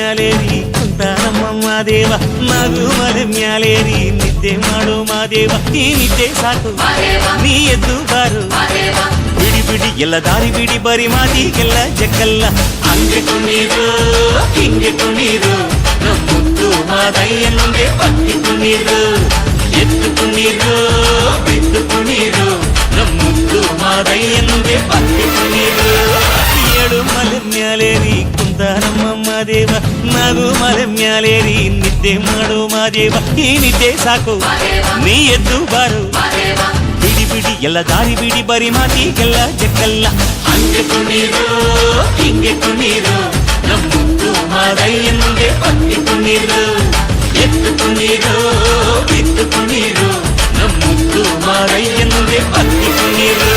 ಮ್ಯಾಲೇರಿ ಕುಂತಾರಮ್ಮ ಮಾದೇವ ನಗು ಮಲೆ ಮ್ಯಾಲೇರಿ ನಿದ್ದೆ ಮಾಡು ಮಾದೇವ ಈ ನಿದ್ದೆ ಸಾಕು ನೀ ಎದ್ದು ಬಾರು ಬಿಡಿ ಬಿಡಿ ಎಲ್ಲ ದಾರಿ ಬಿಡಿ ಬರಿ ಮಾತಿಗೆಲ್ಲ ಜಗ್ಗಲ್ಲ ಹಂಗೆ ಕುಣೀರು ಹಿಂಗೆ ಕುಣೀರು ಮುದ್ದು ಮಾದಯ್ಯನಿಗೆ ಪತ್ತಿ ಕುಣೀರು ಎದ್ದು ಕುಣೀರು ಬಿದ್ದು ಕುಣೀರು ಮುದ್ದು ಮಾದಯ್ಯನಿಗೆ ಪತ್ತಿ ಕುಣೀರು ಏಳು ಮಲೆ ಮ್ಯಾಲೇರಿ ಕುಂತಾರಮ್ಮ ಮಾದೇವ ನಗು ಮಲೆ ಮ್ಯಾಲೇರಿ ನಿದ್ದೆ ಮಾಡು ಮಾದೇವ ಈ ನಿದ್ದೆ ಸಾಕು ನೀ ಎದ್ದು ಬಾರು ಬಿಡಿ ಬಿಡಿ ಎಲ್ಲ ದಾರಿ ಬಿಡಿ ಬರಿ ಮಾತಿಗೆಲ್ಲ ಜಗ್ಗಲ್ಲ ಹಂಗೆ ಕುಣೀರು ಹಿಂಗೆ ಕುಣೀರು ಮುದ್ದು ಮಾದಯ್ಯನಿಗೆ ಪತ್ತಿ ಕುಣೀರು ಎದ್ದು ಕುಣೀರು ಬಿದ್ದು ಕುಣೀರು ಮುದ್ದು ಮಾದಯ್ಯನಿಗೆ ಪತ್ತಿ ಕುಣೀರು